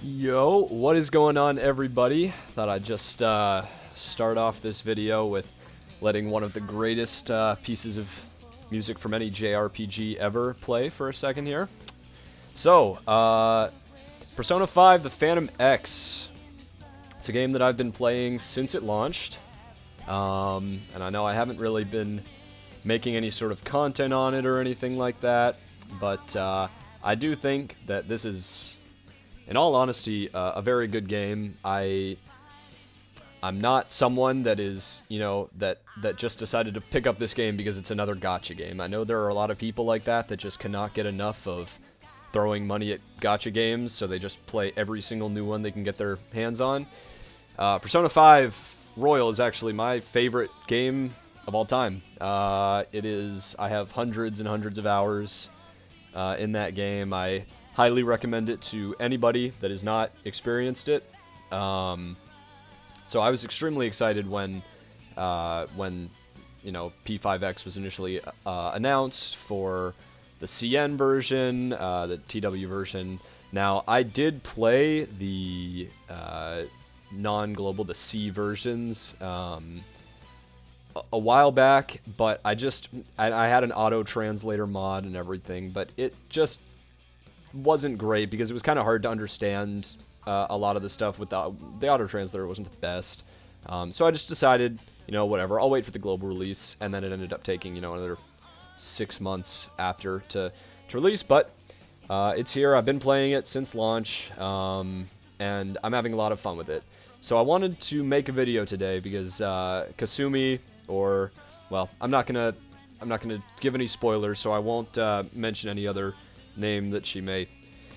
Yo, what is going on, everybody? Thought I'd just start off this video with letting one of the greatest pieces of music from any JRPG ever play for a second here. So, Persona 5 The Phantom X. It's a game that I've been playing since it launched. And I know I haven't really been making any sort of content on it or anything like that, but I do think that this is, in all honesty, a very good game. I'm not someone that is, that just decided to pick up this game because it's another gacha game. I know there are a lot of people like that just cannot get enough of throwing money at gacha games, so they just play every single new one they can get their hands on. Persona 5 Royal is actually my favorite game of all time. I have hundreds and hundreds of hours in that game. I highly recommend it to anybody that has not experienced it. So I was extremely excited when P5X was initially announced for the CN version, the TW version. Now, I did play the non-global, the C versions, a while back, but I had an auto-translator mod and everything, but it just wasn't great because it was kind of hard to understand a lot of the stuff with the auto-translator wasn't the best. So I just decided, whatever, I'll wait for the global release, and then it ended up taking, another 6 months after to release, but it's here. I've been playing it since launch, and I'm having a lot of fun with it. So I wanted to make a video today because KASUMI, I'm not gonna give any spoilers, so I won't mention any other name that she may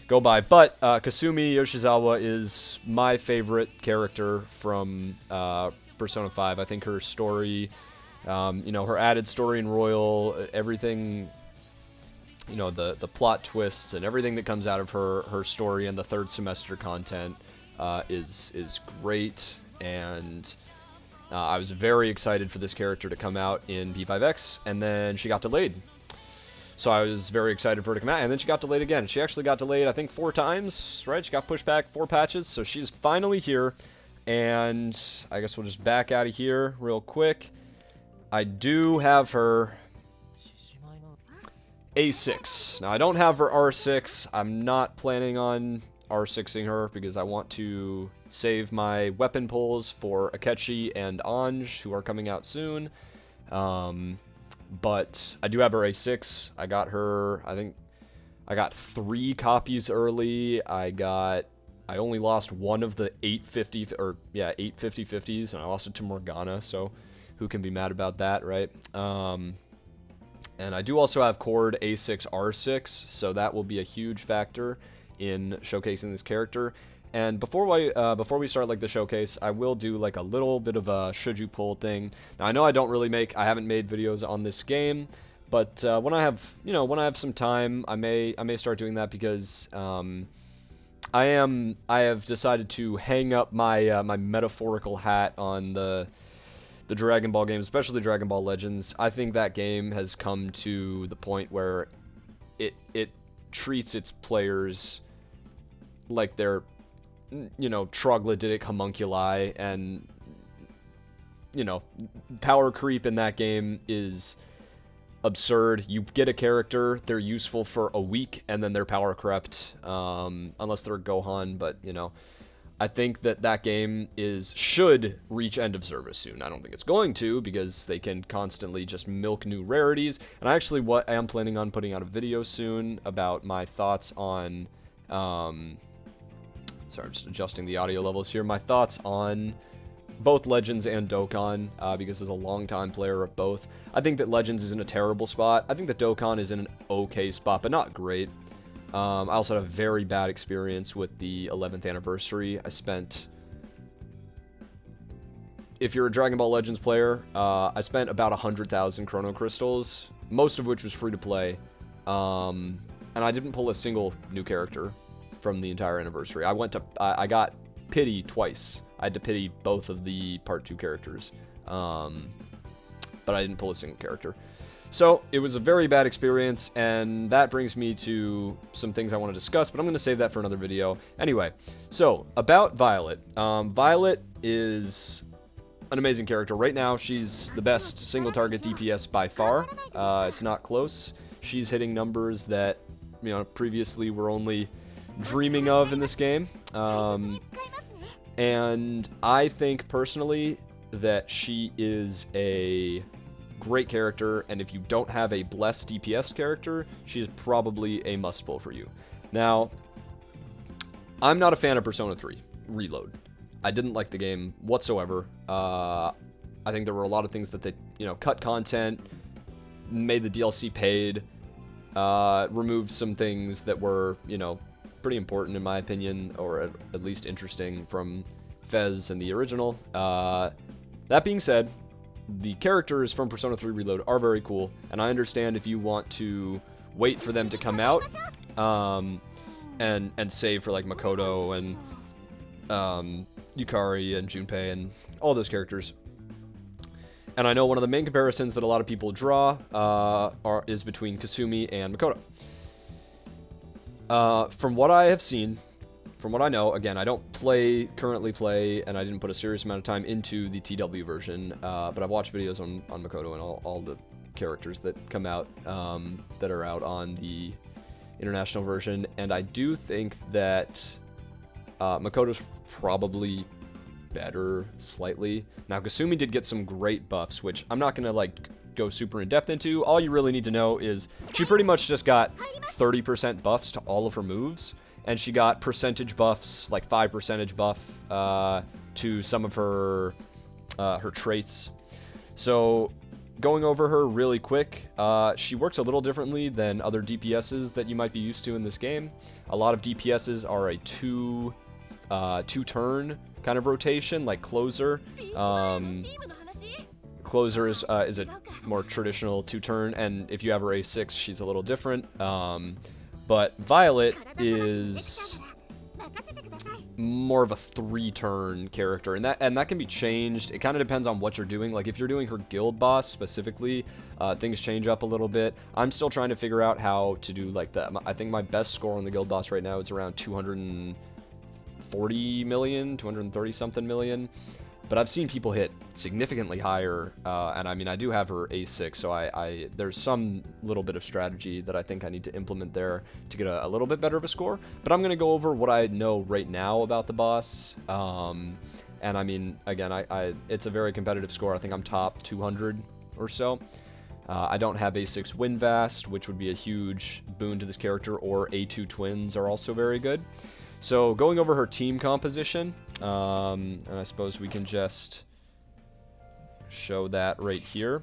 go by. But Kasumi Yoshizawa is my favorite character from Persona 5. I think her story, her added story in Royal, everything, the plot twists and everything that comes out of her story and the third semester content is great, and I was very excited for this character to come out in P5X, and then she got delayed. So I was very excited for her to come out, and then she got delayed again. She actually got delayed, I think, 4 times, right? She got pushed back 4 patches, so she's finally here, and I guess we'll just back out of here real quick. I do have her A6. Now, I don't have her R6. I'm not planning on R6ing her because I want to save my weapon pulls for Akechi and Anj, who are coming out soon. But I do have her A6. I got her, I think, I got 3 copies early. I only lost one of the 850-50s, and I lost it to Morgana, so who can be mad about that, right? And I do also have Cord A6 R6, so that will be a huge factor in showcasing this character. And before we start the showcase, I will do a little bit of a should you pull thing. Now I know I haven't made videos on this game, but when I have some time, I may start doing that because I have decided to hang up my my metaphorical hat on the Dragon Ball games, especially Dragon Ball Legends. I think that game has come to the point where it treats its players like they're, troglodytic homunculi, and, power creep in that game is absurd. You get a character, they're useful for a week, and then they're power crept, unless they're Gohan, but, I think that game should reach end of service soon. I don't think it's going to, because they can constantly just milk new rarities, and I am planning on putting out a video soon about my thoughts on, sorry, I'm just adjusting the audio levels here, my thoughts on both Legends and Dokkan, because as a long-time player of both, I think that Legends is in a terrible spot. I think that Dokkan is in an okay spot, but not great. I also had a very bad experience with the 11th anniversary. If you're a Dragon Ball Legends player, I spent about 100,000 Chrono Crystals, most of which was free to play, and I didn't pull a single new character from the entire anniversary. I got pity twice. I had to pity both of the Part 2 characters, but I didn't pull a single character. So it was a very bad experience, and that brings me to some things I want to discuss, but I'm going to save that for another video. Anyway, so about Violet. Violet is an amazing character. Right now, she's the best single target DPS by far. It's not close. She's hitting numbers that, you know, previously were only dreaming of in this game. And I think personally that she is a great character, and if you don't have a blessed DPS character, she is probably a must-pull for you. Now, I'm not a fan of Persona 3 Reload. I didn't like the game whatsoever. I think there were a lot of things that they, you know, cut content, made the DLC paid, removed some things that were, you know, pretty important in my opinion, or at least interesting from Fez and the original. That being said, the characters from Persona 3 Reload are very cool, and I understand if you want to wait for them to come out, and save for like Makoto and Yukari and Junpei and all those characters. And I know one of the main comparisons that a lot of people draw is between Kasumi and Makoto. From what I have seen, from what I know, again, I don't currently play, and I didn't put a serious amount of time into the TW version, but I've watched videos on Makoto and all the characters that come out, that are out on the international version, and I do think that Makoto's probably better slightly. Now, Kasumi did get some great buffs, which I'm not going to, like, go super in-depth into. All you really need to know is she pretty much just got 30% buffs to all of her moves, and she got percentage buffs, like 5% buff to some of her traits. So going over her really quick, she works a little differently than other DPSs that you might be used to in this game. A lot of DPSs are a two-turn kind of rotation, like Closer. Closer is a more traditional two-turn, and if you have her A6, she's a little different. But Violet is more of a three-turn character, and that can be changed. It kind of depends on what you're doing. Like if you're doing her guild boss specifically, things change up a little bit. I'm still trying to figure out how to do like that. I think my best score on the guild boss right now is around 240 million, 230 something million. But I've seen people hit significantly higher, and I mean, I do have her A6, so there's some little bit of strategy that I think I need to implement there to get a little bit better of a score. But I'm going to go over what I know right now about the boss, and I mean, again, it's a very competitive score. I think I'm top 200 or so. I don't have A6 Windvast, which would be a huge boon to this character, or A2 Twins are also very good. So going over her team composition, and I suppose we can just show that right here.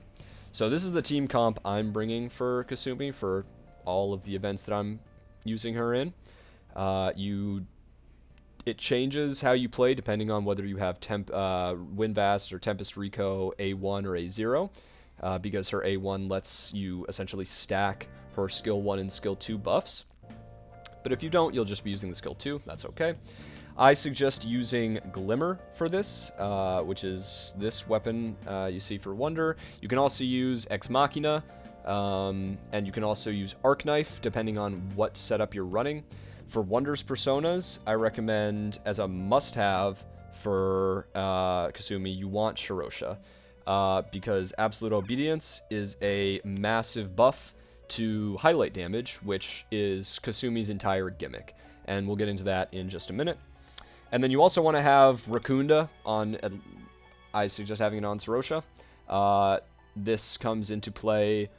So this is the team comp I'm bringing for Kasumi for all of the events that I'm using her in. It changes how you play depending on whether you have Windvast or Tempest Rico A1 or A0, because her A1 lets you essentially stack her skill 1 and skill 2 buffs. But if you don't, you'll just be using the skill 2. That's okay. I suggest using Glimmer for this, which is this weapon you see for Wonder. You can also use Ex Machina, and you can also use Arc Knife, depending on what setup you're running. For Wonder's personas, I recommend, as a must-have for Kasumi, you want Shirosha, because Absolute Obedience is a massive buff to highlight damage, which is Kasumi's entire gimmick, and we'll get into that in just a minute. And then you also want to have Rakunda on, I suggest having it on Shirosha. This comes into play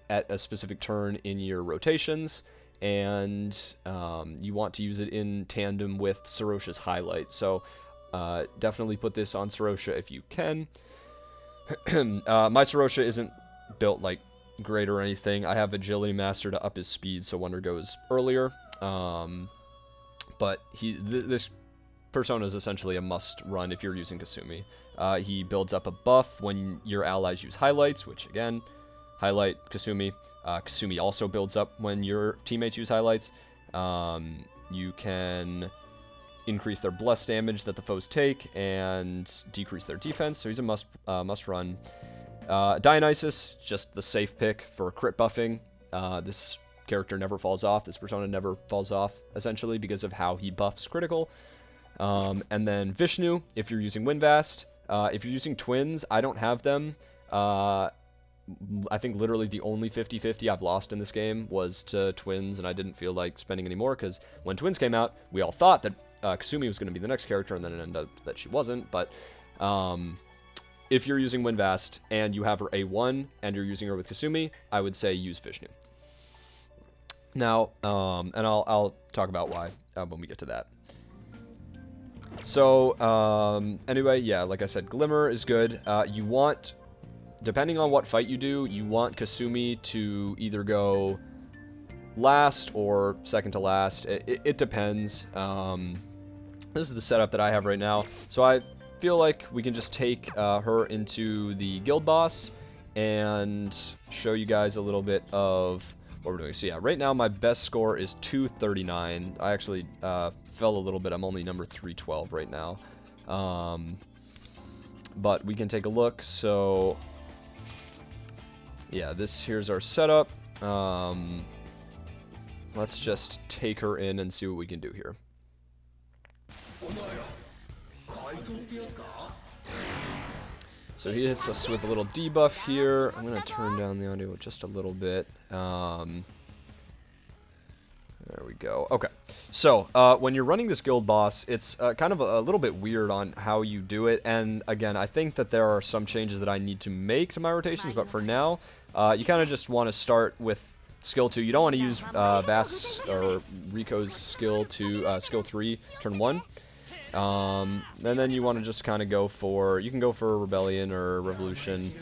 at a specific turn in your rotations, and you want to use it in tandem with Shirosha's highlight, so definitely put this on Shirosha if you can. My Shirosha isn't built like great or anything. I have Agility Master to up his speed, so Wonder goes earlier. But this persona is essentially a must run if you're using Kasumi. He builds up a buff when your allies use highlights, which again, highlight Kasumi. Kasumi also builds up when your teammates use highlights. You can increase their bless damage that the foes take and decrease their defense, so he's a must run. Dionysus, just the safe pick for crit buffing. This character never falls off. This persona never falls off, essentially, because of how he buffs critical. And then Vishnu, if you're using Winvast. If you're using Twins, I don't have them. I think literally the only 50-50 I've lost in this game was to Twins, and I didn't feel like spending any more, because when Twins came out, we all thought that Kasumi was going to be the next character, and then it ended up that she wasn't. But if you're using Winvast and you have her A1 and you're using her with Kasumi, I would say use Vishnu. Now, and I'll talk about why when we get to that. So, anyway, yeah, like I said, Glimmer is good. You want, depending on what fight you do, you want Kasumi to either go last or second to last. It depends. This is the setup that I have right now. So I feel like we can just take her into the guild boss and show you guys a little bit of what we're doing. So yeah, right now my best score is 239. I actually fell a little bit. I'm only number 312 right now. But we can take a look. So yeah, here's our setup. Let's just take her in and see what we can do here. So he hits us with a little debuff here. I'm going to turn down the audio just a little bit. There we go. Okay. So when you're running this guild boss, it's kind of a little bit weird on how you do it. And again, I think that there are some changes that I need to make to my rotations. But for now, you kind of just want to start with skill 2. You don't want to use Vass or Rico's skill 3, turn 1. And then you want to just kind of go for, you can go for Rebellion or Revolution,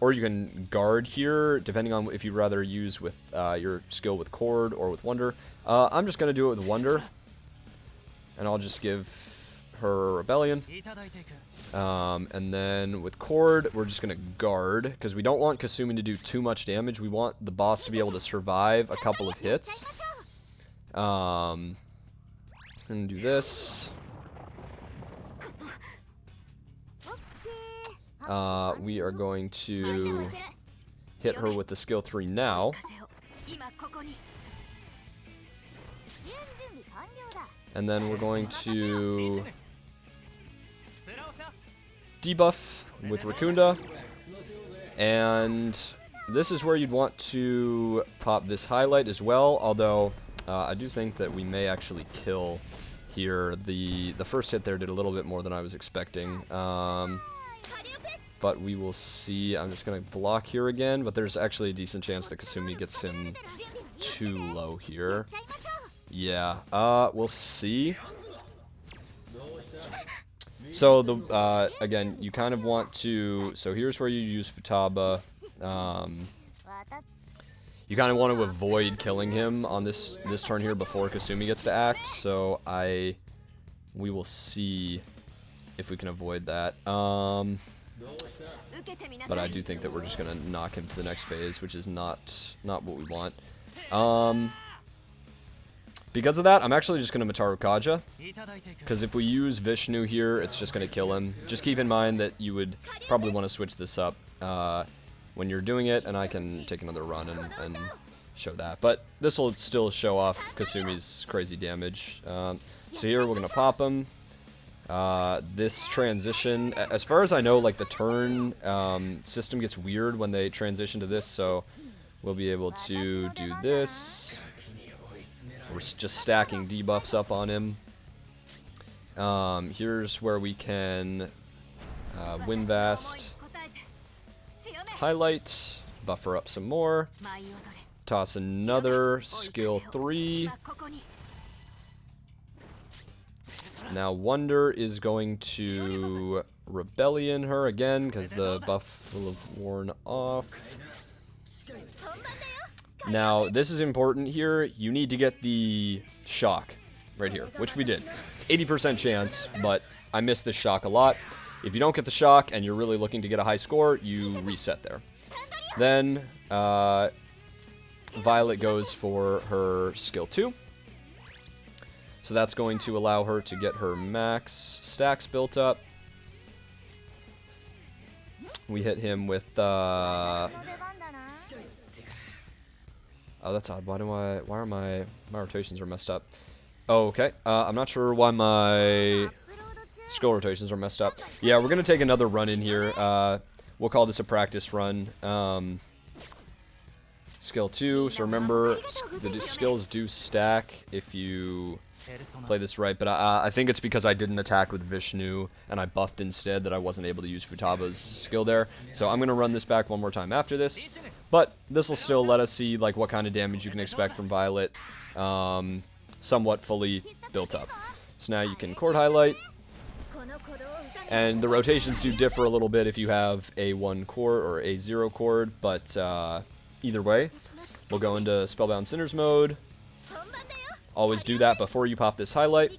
or you can guard here, depending on if you'd rather use with your skill with Cord or with Wonder. I'm just going to do it with Wonder, and I'll just give her Rebellion. And then with Cord, we're just going to guard, because we don't want Kasumi to do too much damage. We want the boss to be able to survive a couple of hits. And do this. We are going to hit her with the skill 3 now. And then we're going to debuff with Rakunda. And this is where you'd want to pop this highlight as well, although I do think that we may actually kill here. The first hit there did a little bit more than I was expecting. But we will see. I'm just going to block here again, but there's actually a decent chance that Kasumi gets him too low here. Yeah, we'll see. So, again, you kind of want to... So here's where you use Futaba. You kind of want to avoid killing him on this turn here before Kasumi gets to act. So we will see if we can avoid that. But I do think that we're just going to knock him to the next phase, which is not what we want. Because of that, I'm actually just going to Mataru Kaja, because if we use Vishnu here, it's just going to kill him. Just keep in mind that you would probably want to switch this up when you're doing it, and I can take another run and show that. But this will still show off Kasumi's crazy damage. So here we're going to pop him. This transition, as far as I know, like the turn system gets weird when they transition to this, so we'll be able to do this. We're just stacking debuffs up on him. Here's where we can Winvast, highlight, buffer up some more, toss another skill 3. Now Wonder is going to Rebellion her again, because the buff will have worn off. Now, this is important here. You need to get the shock right here, which we did. It's 80% chance, but I missed this shock a lot. If you don't get the shock and you're really looking to get a high score, you reset there. Then, Violet goes for her skill 2. So that's going to allow her to get her max stacks built up. We hit him with oh, that's odd. Why are my rotations are messed up? Oh, okay. I'm not sure why my skill rotations are messed up. Yeah, we're gonna take another run in here. We'll call this a practice run. Skill 2. So remember, the skills do stack if you play this right, but I think it's because I didn't attack with Vishnu and I buffed instead that I wasn't able to use Futaba's skill there. So I'm going to run this back one more time after this, but this will still let us see like what kind of damage you can expect from Violet, somewhat fully built up. So now you can chord highlight, and the rotations do differ a little bit if you have a 1 chord or a 0 chord, but either way, we'll go into Spellbound Sinners mode. Always do that before you pop this highlight.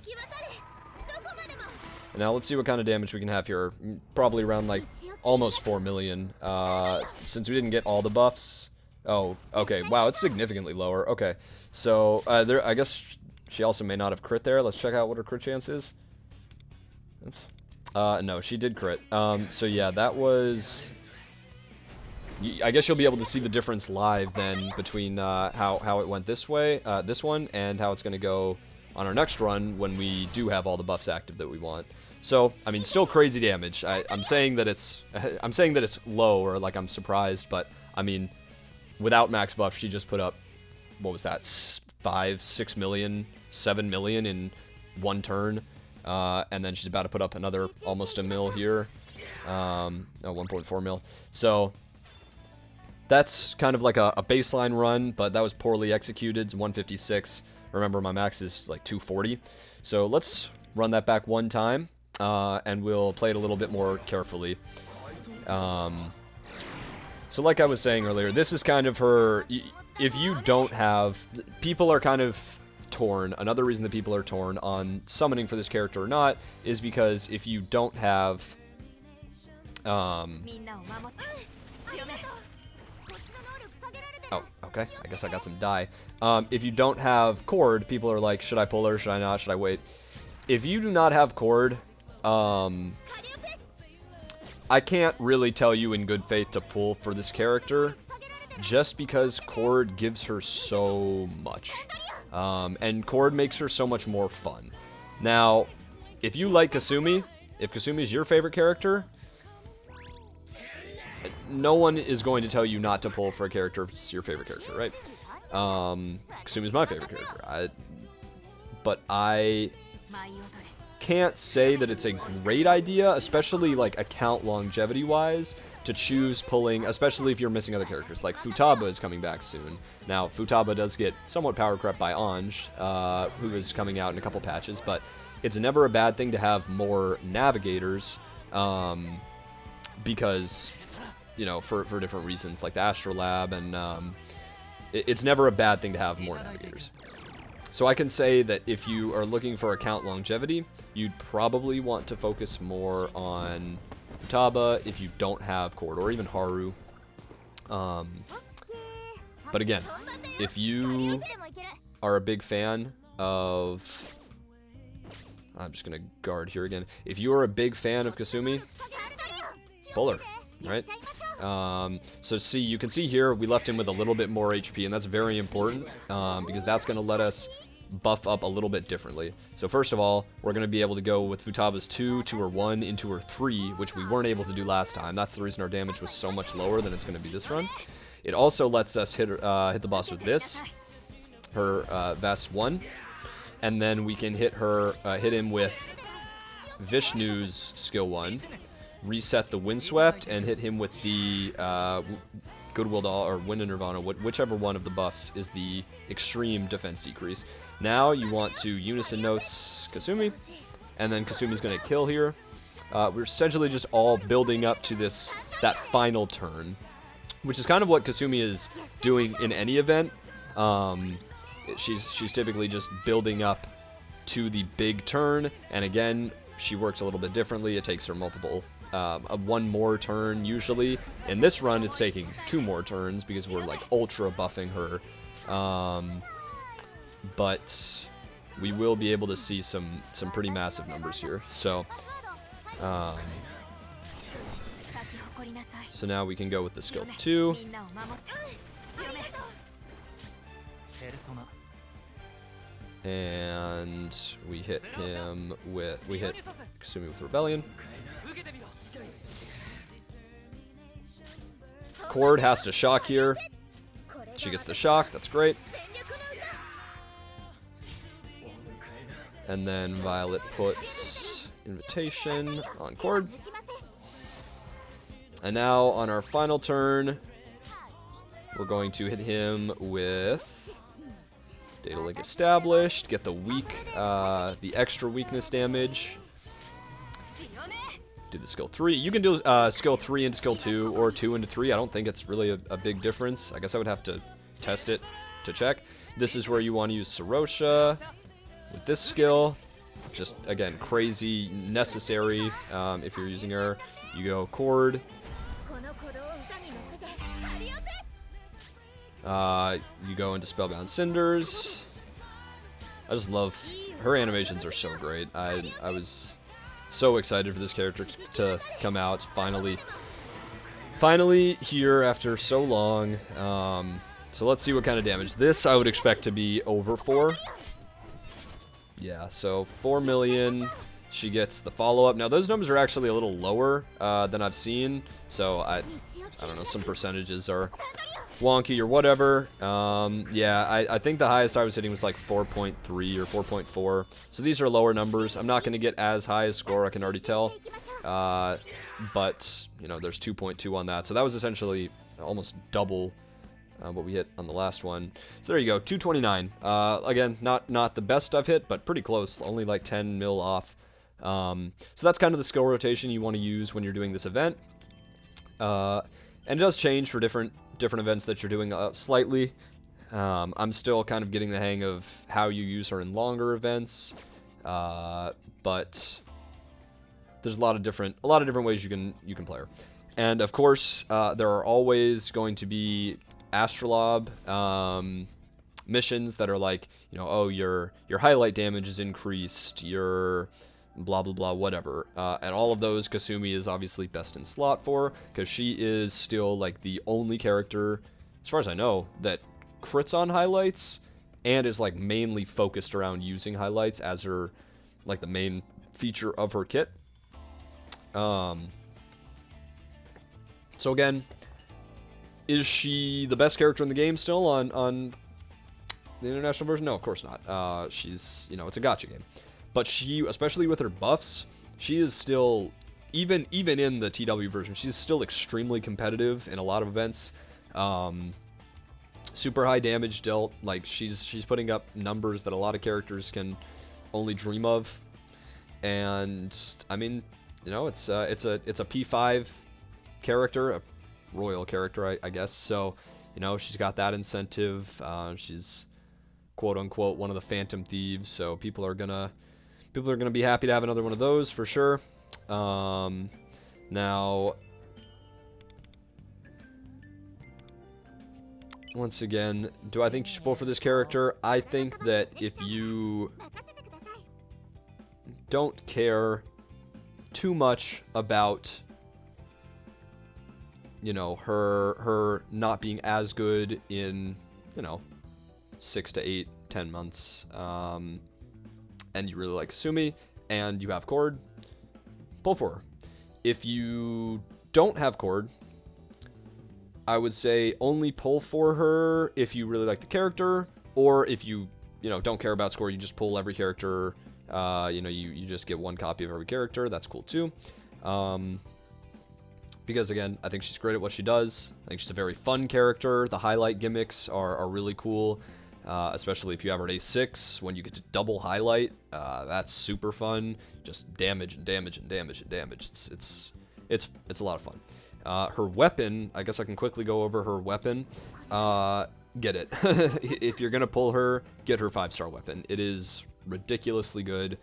And now let's see what kind of damage we can have here. Probably around like almost 4 million. Since we didn't get all the buffs. Oh, okay. Wow, it's significantly lower. Okay. So, I guess she also may not have crit there. Let's check out what her crit chance is. Oops. No, she did crit. So yeah, that was... I guess you'll be able to see the difference live then between how it went this way, this one, and how it's going to go on our next run when we do have all the buffs active that we want. So, I mean, still crazy damage. I'm saying that it's low, or like I'm surprised, but I mean, without max buff, she just put up, what was that, 5, 6 million, 7 million in one turn, and then she's about to put up another almost a mil here, 1.4 mil. So that's kind of like a baseline run, but that was poorly executed. It's 156. Remember, my max is like 240. So let's run that back one time, and we'll play it a little bit more carefully. So like I was saying earlier, this is kind of her... If you don't have... People are kind of torn. Another reason that people are torn on summoning for this character or not is because if you don't have... Oh, okay. I guess I got some die. If you don't have Chord, people are like, should I pull her? Should I not? Should I wait? If you do not have Chord, I can't really tell you in good faith to pull for this character, just because Chord gives her so much. And Chord makes her so much more fun. Now, if you like Kasumi, if Kasumi is your favorite character, no one is going to tell you not to pull for a character if it's your favorite character, right? Kasumi is my favorite character. But I can't say that it's a great idea, especially like account longevity-wise, to choose pulling, especially if you're missing other characters. Like Futaba is coming back soon. Now, Futaba does get somewhat power crept by Ange, who is coming out in a couple patches, but it's never a bad thing to have more navigators, because... you know, for different reasons, like the Astrolab, and it's never a bad thing to have more navigators. So I can say that if you are looking for account longevity, you'd probably want to focus more on Futaba if you don't have Chord, or even Haru. But again, if you are a big fan of... I'm just going to guard here again. If you are a big fan of Kasumi, pull her, right? So see, you can see here we left him with a little bit more HP, and that's very important, because that's going to let us buff up a little bit differently. So first of all, we're going to be able to go with Futaba's 2 to her 1 into her 3, which we weren't able to do last time. That's the reason our damage was so much lower than it's going to be this run. It also lets us hit the boss with this, her Vest 1, and then we can hit him with Vishnu's skill 1, reset the Windswept, and hit him with the Goodwill Doll, or Wind and Nirvana, whichever one of the buffs is the extreme defense decrease. Now you want to Unison Notes Kasumi, and then Kasumi's going to kill here. We're essentially just all building up to that final turn, which is kind of what Kasumi is doing in any event. She's typically just building up to the big turn, and again, she works a little bit differently. It takes her multiple... one more turn usually. In this run, it's taking 2 more turns because we're like ultra buffing her. But we will be able to see some pretty massive numbers here. So So now we can go with the skill 2. And we hit him with, we hit Kasumi with Rebellion. Cord has to shock here. She gets the shock, that's great. And then Violet puts Invitation on Cord. And now on our final turn, we're going to hit him with Data Link Established, get the the extra weakness damage. Do the skill 3. You can do skill 3 into skill 2 or 2 into 3. I don't think it's really a big difference. I guess I would have to test it to check. This is where you want to use Sarosha with this skill. Just, again, crazy, necessary if you're using her. You go Cord. You go into Spellbound Cinders. I just love her animations are so great. I was so excited for this character to come out finally here after so long. So let's see what kind of damage. This I would expect to be over 4. Yeah, so 4 million. She gets the follow-up. Now those numbers are actually a little lower than I've seen, so I don't know, some percentages are wonky or whatever. Yeah, I think the highest I was hitting was like 4.3 or 4.4. So these are lower numbers. I'm not going to get as high a score, I can already tell. But, you know, there's 2.2 on that. So that was essentially almost double what we hit on the last one. So there you go, 229. Again, not the best I've hit, but pretty close. Only like 10 mil off. So that's kind of the skill rotation you want to use when you're doing this event. And it does change for different events that you're doing slightly. I'm still kind of getting the hang of how you use her in longer events, but there's a lot of different ways you can play her. And of course, there are always going to be Astrolabe missions that are like, you know, oh, your highlight damage is increased, your blah blah blah whatever, and all of those Kasumi is obviously best in slot for, because she is still like the only character, as far as I know, that crits on highlights and is like mainly focused around using highlights as her, like, the main feature of her kit. So again, is she the best character in the game still on the international version? No, of course not. She's, you know, it's a gacha game. But she, especially with her buffs, she is still, even in the TW version, she's still extremely competitive in a lot of events. Super high damage dealt, like she's putting up numbers that a lot of characters can only dream of. And I mean, you know, it's a P5 character, a royal character, I guess. So, you know, she's got that incentive. She's quote unquote one of the Phantom Thieves, so people are gonna be happy to have another one of those for sure. Now, once again, do I think you should pull for this character? I think that if you don't care too much about, you know, her not being as good in, you know, 6 to 8, 10 months, and you really like Kasumi, and you have Cord, pull for her. If you don't have Cord, I would say only pull for her if you really like the character, or if you know, don't care about score, you just pull every character, you know, you just get one copy of every character, that's cool too. Because again, I think she's great at what she does. I think she's a very fun character. The highlight gimmicks are really cool. Especially if you have her at A6, when you get to double highlight, that's super fun. Just damage and damage and damage and damage. It's a lot of fun. Her weapon, I guess I can quickly go over her weapon. Get it. If you're gonna pull her, get her 5-star weapon. It is ridiculously good.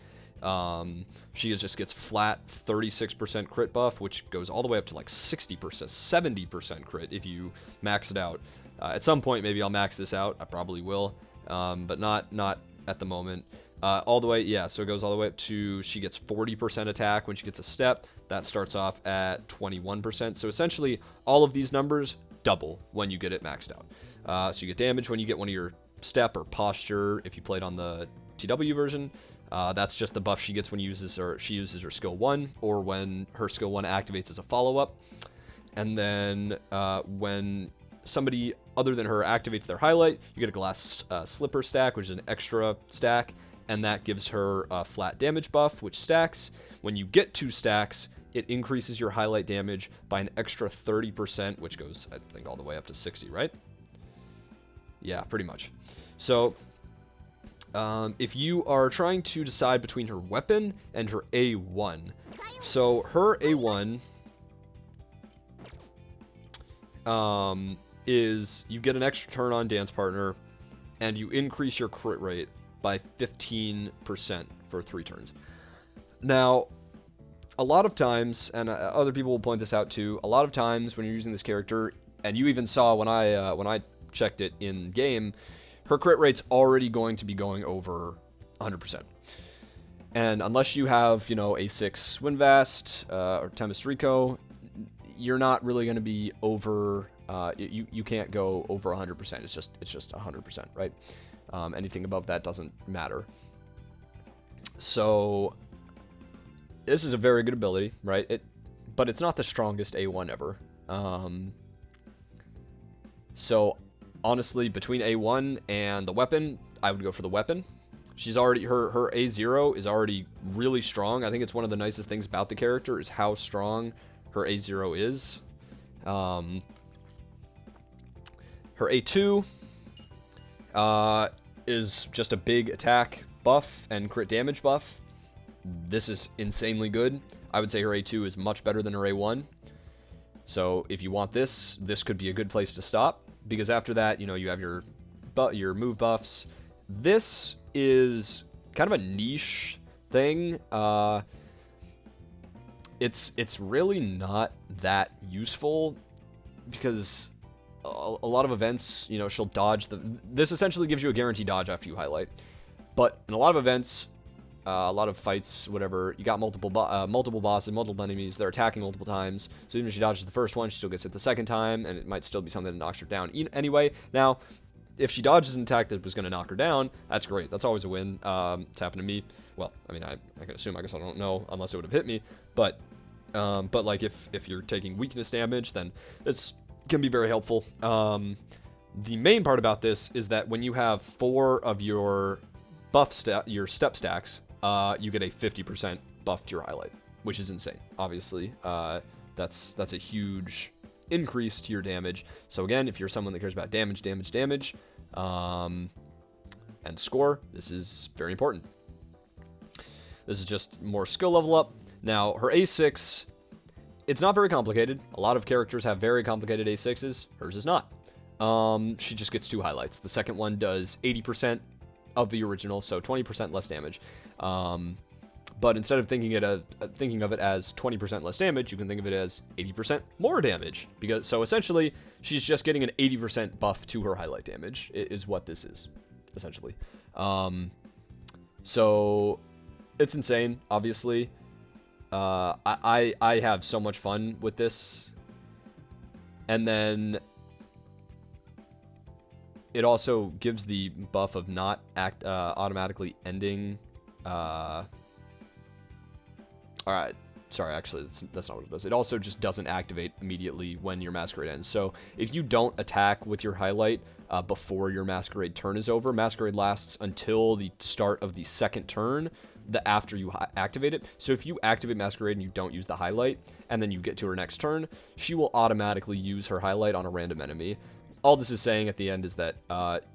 She just gets flat 36% crit buff, which goes all the way up to like 60%, 70% crit if you max it out. At some point, maybe I'll max this out. I probably will, but not at the moment. All the way, yeah, so it goes all the way up to, she gets 40% attack when she gets a step. That starts off at 21%. So essentially, all of these numbers double when you get it maxed out. So you get damage when you get one of your step or posture if you played on the TW version. That's just the buff she gets when she uses her skill 1, or when her skill 1 activates as a follow-up. And then when somebody other than her activates their highlight, you get a glass slipper stack, which is an extra stack, and that gives her a flat damage buff, which stacks. When you get 2 stacks, it increases your highlight damage by an extra 30%, which goes, I think, all the way up to 60, right? Yeah, pretty much. So if you are trying to decide between her weapon and her A1, so her A1 is you get an extra turn on Dance Partner, and you increase your crit rate by 15% for 3 turns. Now, a lot of times, and other people will point this out too, a lot of times when you're using this character, and you even saw when I checked it in game, her crit rate's already going to be going over 100%. And unless you have, you know, A6 Winvast or Tempest Rico, you're not really going to be over. You can't go over 100%. It's just 100%, right? Anything above that doesn't matter. So this is a very good ability, right? But it's not the strongest A1 ever. So honestly, between A1 and the weapon, I would go for the weapon. She's already, her A0 is already really strong. I think it's one of the nicest things about the character is how strong her A0 is. Her A2 is just a big attack buff and crit damage buff. This is insanely good. I would say her A2 is much better than her A1. So if you want this, this could be a good place to stop, because after that, you know, you have your move buffs. This is kind of a niche thing. It's really not that useful, because a lot of events, you know, she'll dodge this essentially gives you a guaranteed dodge after you highlight. But in a lot of events, a lot of fights, whatever, you got multiple bosses, multiple enemies, they're attacking multiple times, so even if she dodges the first one, she still gets hit the second time, and it might still be something that knocks her down anyway. Now, if she dodges an attack that was going to knock her down, that's great. That's always a win. It's happened to me. Well, I mean, I can assume, I guess I don't know, unless it would have hit me, but like if you're taking weakness damage, then it's can be very helpful. The main part about this is that when you have 4 of your your step stacks, you get a 50% buff to your highlight, which is insane. Obviously, that's a huge increase to your damage. So again, if you're someone that cares about damage, and score, this is very important. This is just more skill level up. Now, her A6, it's not very complicated. A lot of characters have very complicated A6s. Hers is not. She just gets 2 highlights. The second one does 80% of the original, so 20% less damage. But instead of thinking of it as 20% less damage, you can think of it as 80% more damage. So essentially, she's just getting an 80% buff to her highlight damage, is what this is, essentially. So it's insane, obviously. I have so much fun with this. And then it also gives the buff of not automatically ending. Alright, sorry, actually, that's not what it does. It also just doesn't activate immediately when your Masquerade ends. So if you don't attack with your highlight before your Masquerade turn is over, Masquerade lasts until the start of the second turn after you activate it. So if you activate Masquerade and you don't use the highlight, and then you get to her next turn, she will automatically use her highlight on a random enemy. All this is saying at the end is that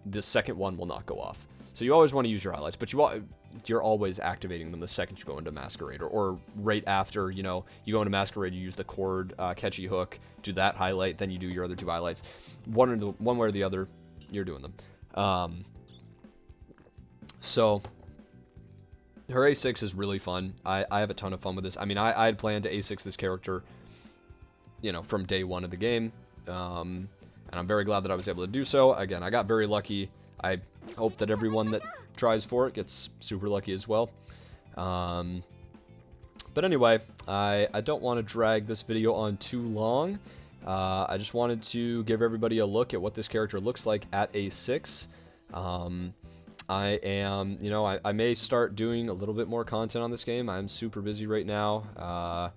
the second one will not go off. So you always want to use your highlights, but you're always activating them the second you go into Masquerade, or right after, you know, you go into Masquerade, you use the cord catchy hook, do that highlight, then you do your other 2 highlights. One way or the other, you're doing them. So her A6 is really fun. I have a ton of fun with this. I mean, I had planned to A6 this character, you know, from day 1 of the game, and I'm very glad that I was able to do so. Again, I got very lucky. I hope that everyone that tries for it gets super lucky as well. But anyway, I don't want to drag this video on too long. I just wanted to give everybody a look at what this character looks like at A6. I am, you know, I may start doing a little bit more content on this game. I'm super busy right now,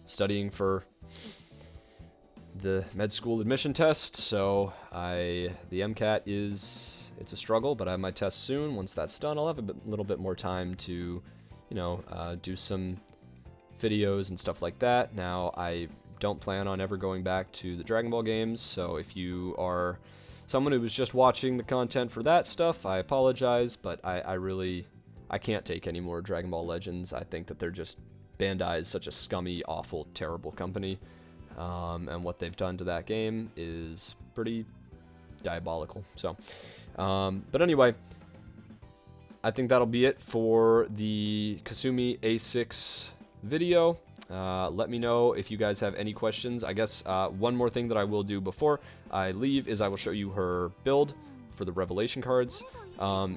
studying for the med school admission test, so the MCAT it's a struggle, but I have my test soon. Once that's done, I'll have a little bit more time to, you know, do some videos and stuff like that. Now, I don't plan on ever going back to the Dragon Ball games, so if you are someone who was just watching the content for that stuff, I apologize, but I can't take any more Dragon Ball Legends. I think that they're just, Bandai is such a scummy, awful, terrible company, and what they've done to that game is pretty diabolical. So, but anyway, I think that'll be it for the Kasumi A6 video. Let me know if you guys have any questions. I guess one more thing that I will do before I leave is I will show you her build for the revelation cards.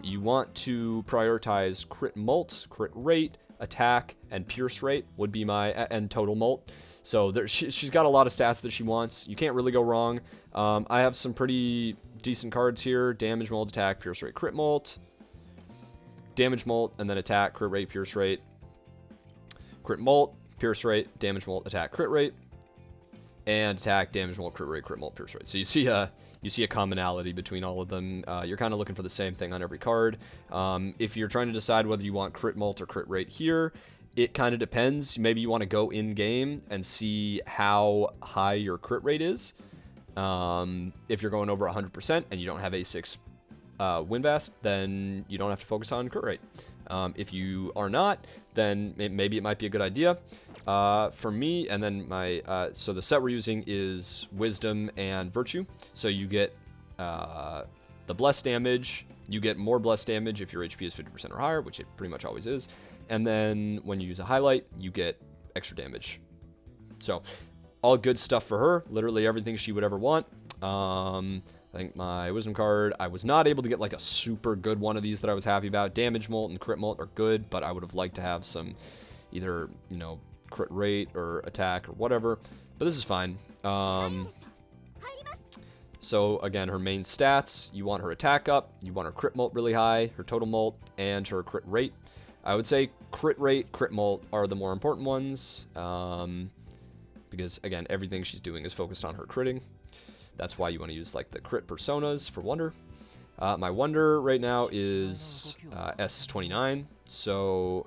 You want to prioritize crit molt, crit rate, attack, and pierce rate would be my, and total molt. So she's got a lot of stats that she wants. You can't really go wrong. I have some pretty decent cards here: damage molt, attack, pierce rate, crit molt, damage molt, and then attack, crit rate, pierce rate, crit molt, pierce rate, damage molt, attack, crit rate, and attack, damage molt, crit rate, crit molt, pierce rate. So you see a commonality between all of them. You're kind of looking for the same thing on every card. If you're trying to decide whether you want crit molt or crit rate here, it kind of depends. Maybe you want to go in game and see how high your crit rate is. If you're going over 100% and you don't have A6 WinVast, then you don't have to focus on crit rate. If you are not, then maybe it might be a good idea. For me, and then so the set we're using is Wisdom and Virtue. So you get the Bless damage. You get more Bless damage if your HP is 50% or higher, which it pretty much always is. And then when you use a Highlight, you get extra damage. So all good stuff for her. Literally everything she would ever want. I think my Wisdom card, I was not able to get like a super good one of these that I was happy about. Damage molt and crit molt are good, but I would have liked to have some either, you know, crit rate or attack or whatever. But this is fine. So again, her main stats, you want her attack up, you want her crit molt really high, her total molt, and her crit rate. I would say crit rate, crit molt are the more important ones, because again, everything she's doing is focused on her critting. That's why you want to use like the crit personas for Wonder. My Wonder right now is S29, so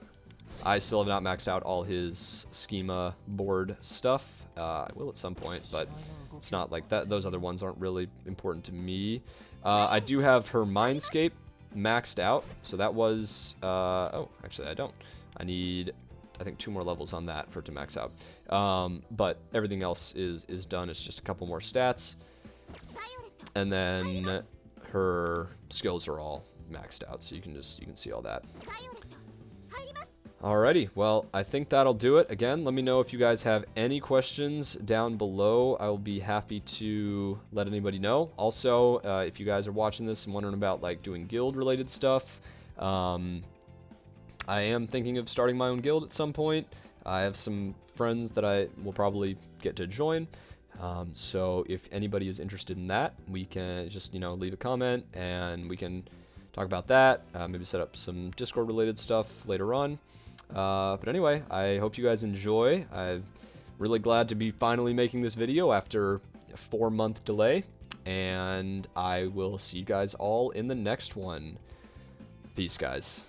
I still have not maxed out all his schema board stuff. I will at some point, but it's not like that. Those other ones aren't really important to me. I do have her Mindscape maxed out, so that was oh, actually I don't. I need, I think, 2 more levels on that for it to max out. But everything else is done. It's just a couple more stats, and then her skills are all maxed out, so you can see all that. Alrighty, well, I think that'll do it. Again, let me know if you guys have any questions down below. I will be happy to let anybody know. Also, if you guys are watching this and wondering about like doing guild-related stuff, I am thinking of starting my own guild at some point. I have some friends that I will probably get to join. So if anybody is interested in that, we can just, you know, leave a comment and we can talk about that. Maybe set up some Discord-related stuff later on. But anyway, I hope you guys enjoy. I'm really glad to be finally making this video after a 4-month delay. And I will see you guys all in the next one. Peace, guys.